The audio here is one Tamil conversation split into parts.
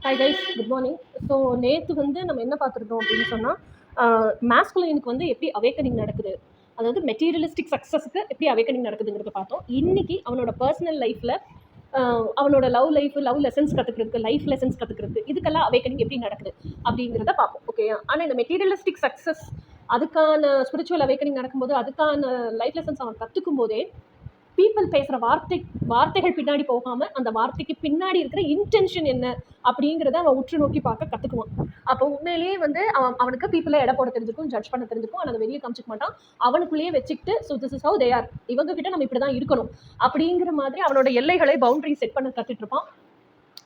Hi guys, good morning. So நேற்று வந்து நம்ம என்ன பார்த்துருக்கோம் அப்படின்னு சொன்னால், மேஸ்குலைனுக்கு வந்து எப்படி அவேக்கனிங் நடக்குது, அதாவது மெட்டீரியலிஸ்டிக் சக்ஸஸ்க்கு எப்படி அவேக்கனிங் நடக்குதுங்கிறத பார்த்தோம். இன்னைக்கு அவனோட பர்சனல் லைஃப்பில் அவனோட லவ் லெசன்ஸ் கற்றுக்கிறதுக்கு, லைஃப் லெசன்ஸ் கற்றுக்கிறதுக்கு, இதுக்கெல்லாம் அவேக்கனிங் எப்படி நடக்குது அப்படிங்கிறத பார்ப்போம். ஓகே, ஆனால் இந்த மெட்டீரியலிஸ்டிக் சக்ஸஸ் அதுக்கான ஸ்பிரிச்சுவல் அவேக்கனிங் நடக்கும்போது, அதுக்கான லைஃப் லெசன்ஸ் அவன் கற்றுக்கும் போதே பீப்புள் பேசுகிற வார்த்தைகள் பின்னாடி போகாமல் அந்த வார்த்தைக்கு பின்னாடி இருக்கிற இன்டென்ஷன் என்ன அப்படிங்கிறத அவன் உற்று நோக்கி பார்க்க கற்றுக்குவான். அப்போ உண்மையிலேயே வந்து அவனுக்கு பீப்புளை எடை போட தெரிஞ்சிருக்கும், ஜட்ஜ் பண்ண தெரிஞ்சிருக்கும். ஆனால் அதை வெளியே காமிச்சிக்க மாட்டான். அவனுக்குள்ளேயே வச்சுக்கிட்டு so this is how they are, இவங்க கிட்ட நம்ம இப்படி தான் இருக்கணும் அப்படிங்கிற மாதிரி அவனோட எல்லைகளை பவுண்டரி செட் பண்ண கற்றுட்டு இருப்பான்.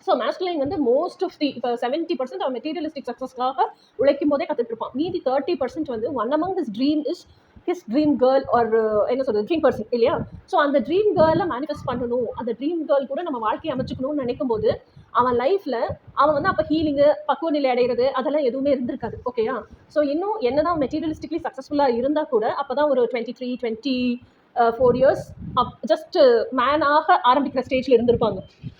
ஸோ மேஸ்குலைன் வந்து மோஸ்ட் ஆஃப் தி இப்போ 70% அவன் மெட்டீரியலிஸ்டிக் சக்ஸஸ்க்காக உழைக்கும் போதே கற்றுட்டு இருப்பான். மீதி 30% வந்து one among his dream is his dream girl are என்ன சொல்கிறது, ட்ரீம் பர்சன் இல்லையா. ஸோ அந்த ட்ரீம் கேர்ளை மேனிஃபெஸ்ட் பண்ணணும், அந்த ட்ரீம் கேர்ள் கூட நம்ம வாழ்க்கையை அமைச்சுக்கணும்னு நினைக்கும் போது அவன் லைஃப்பில் அவன் வந்து அப்போ ஹீலிங்கு, பக்குவ நிலை அடைகிறது அதெல்லாம் எதுவுமே இருந்திருக்காது. ஓகேயா. ஸோ இன்னும் என்னதான் மெட்டீரியலிஸ்டிக்லி சக்ஸஸ்ஃபுல்லாக இருந்தால் கூட அப்போ தான் ஒரு 4 இயர்ஸ் ஜஸ்ட் மேனாக ஆரம்பிக்கிற ஸ்டேஜில் இருந்திருப்பாங்க.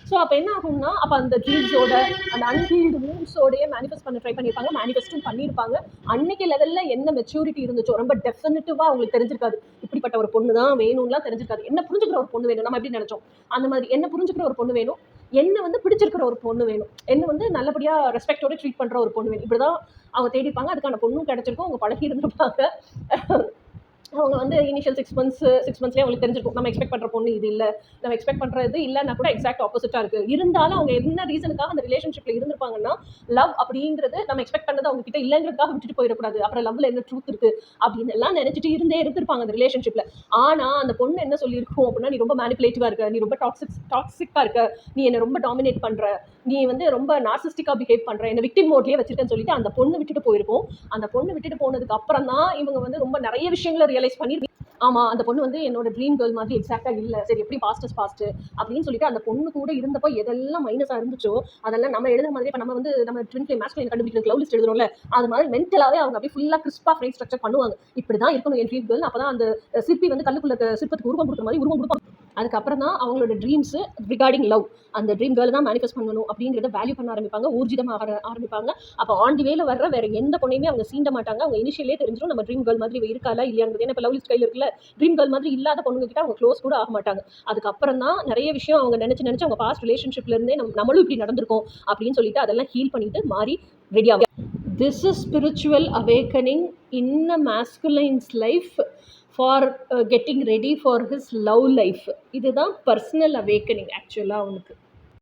ஸோ அப்போ என்ன ஆகும்னா, அப்போ அந்த ட்ரீம்ஸோட அந்த அன்ஹீல்டு மூவ்ஸோடையே மேனிஃபெஸ்ட் பண்ண ட்ரை பண்ணியிருப்பாங்க, மேனிஃபெஸ்ட்டும் பண்ணியிருப்பாங்க. அன்னைக்கு லெவலில் என்ன மெச்சூரிட்டி இருந்துச்சோ, ரொம்ப டெஃபினட்டிவாக அவங்களுக்கு தெரிஞ்சிருக்காது இப்படிப்பட்ட ஒரு பொண்ணு தான் வேணும்லாம் தெரிஞ்சிருக்காது. என்ன புரிஞ்சுக்கிற ஒரு பொண்ணு வேணும், நம்ம எப்படி நினச்சோம் அந்த மாதிரி என்ன புரிஞ்சுக்கிற ஒரு பொண்ணு வேணும், என்ன வந்து பிடிச்சிருக்கிற ஒரு பொண்ணு வேணும், என்ன வந்து நல்லபடியாக ரெஸ்பெக்டோட ட்ரீட் பண்ணுற ஒரு பொண்ணு வேணும். இப்படி தான் அவங்க தேடிப்பாங்க. அதுக்கான பொண்ணும் கிடச்சிருக்கும், அவங்க பழகி இருந்திருப்பாங்க. அவங்க வந்து இனிஷியல் 6 மந்த்ஸ்லேயே அவங்களுக்கு தெரிஞ்சிருக்கும் நம்ம எக்ஸ்பெக்ட் பண்ணுற பொண்ணு இது இல்லை, நம்ம எக்ஸ்பெக்ட் பண்ணுறது இல்லைன்னா கூட எக்ஸாக்ட் ஆப்போசிட்டாக இருக்குது. இருந்தாலும் அவங்க என்ன ரீசனுக்காக அந்த ரிலேஷன்ஷிப்பில் இருந்திருப்பாங்கன்னா, லவ் அப்படிங்கிறது நம்ம எக்ஸ்பெக்ட் பண்ணது அவங்க கிட்ட இல்லைங்கிறதுக்காக விட்டுட்டு போயிடக்கூடாது, அப்புறம் லவ்வில் என்ன ட்ரூத் இருக்குது அப்படின்னு எல்லாம் நினச்சிட்டு இருந்திருப்பாங்க அந்த ரிலேஷன்ஷிப்பில். ஆனால் அந்த பொண்ணு என்ன சொல்லியிருக்கும் அப்படின்னா, நீ ரொம்ப மேனிப்புலேட்டிவாக இருக்க, நீ ரொம்ப டாக்ஸிக்காக இருக்க, நீ என்னை ரொம்ப டாமினேட் பண்ணுற, நீ வந்து ரொம்ப நார்சிஸ்டிக்காக பிஹேவ் பண்ணுற, என்னை விக்டிம் மோட்லேயே வச்சுருக்கேன்னு சொல்லிட்டு அந்த பொண்ணு விட்டுட்டு போயிருக்கும். அந்த பொண்ணு விட்டுட்டு போனதுக்கு அப்புறம் தான் இவங்க வந்து ரொம்ப நிறைய விஷயங்களை ரியலைஸ் பண்ணி, ஆமாம் அந்த பொண்ணு வந்து என்னோட ட்ரீம் கேர்ள் மாதிரி எக்ஸாக்டாக இல்லை, சரி எப்படி பாஸ்ட் அப்படின்னு சொல்லிட்டு அந்த பொண்ணு கூட இருந்தப்போ எதெல்லாம் மைனஸாக இருந்துச்சோ அதெல்லாம் நம்ம எழுதுற மாதிரி. இப்போ நம்ம வந்து நம்ம ட்வின் ஃப்ளேம் மேஸ்குலைன் கண்டுபிடிக்கிற லவ் லிஸ்ட் எழுதுறோம்ல, அது மாதிரி மென்டலாகவே அவங்க அப்படியே ஃபுல்லாக கிறிஸ்பாக ஃப்ரேம் ஸ்ட்ரக்சர் பண்ணுவாங்க. இப்படி தான் இருக்கணும் என் ட்ரீம் கேர்ள். அப்போ தான் அந்த சிற்பி வந்து கல்லுக்குள்ள சிற்பத்துக்கு உருவம் கொடுக்குற மாதிரி உருவம் கொடுப்பாங்க. அதுக்கப்புறம் தான் அவங்களோட ட்ரீம்ஸு ரிகார்டிங் லவ், அந்த ட்ரீம் கேர்ள் தான் மேனிஃபெஸ்ட் பண்ணணும் அப்படிங்கிறத வேல்யூ பண்ண ஆரம்பிப்பாங்க, ஊர்ஜிதமாக ஆரம்பிப்பாங்க. அப்போ ஆன் தி வேல வர்ற வேறு எந்த பொண்ணையுமே அவங்க சீண்ட மாட்டாங்க. அவங்க இனிஷியலே தெரிஞ்சிடும் நம்ம ட்ரீம் கேர்ள் மாதிரி இருக்காளா இல்லையாங்கிறது. ஏன்னா இப்போ லவ் லிஸ்ட் கையில் இருக்குல்ல, ட்ரீம் கேர்ள் மாதிரி இல்லாத பொண்ணுங்க கிட்ட அவங்க க்ளோஸ் கூட ஆக மாட்டாங்க. அதுக்கப்புறம் தான் நிறைய விஷயம் அவங்க நினச்சி அவங்க பாஸ்ட் ரிலேஷன்ஷிப்லேருந்தே நம்மளும் இப்படி நடந்திருக்கோம் அப்படின்னு சொல்லிட்டு அதெல்லாம் ஹீல் பண்ணிட்டு மாறி ரெடியாக. This is spiritual awakening in a masculine's life for getting ready for his love life. இதுதான் பர்சனல் அவேக்கனிங் ஆக்சுவலாக அவனுக்கு.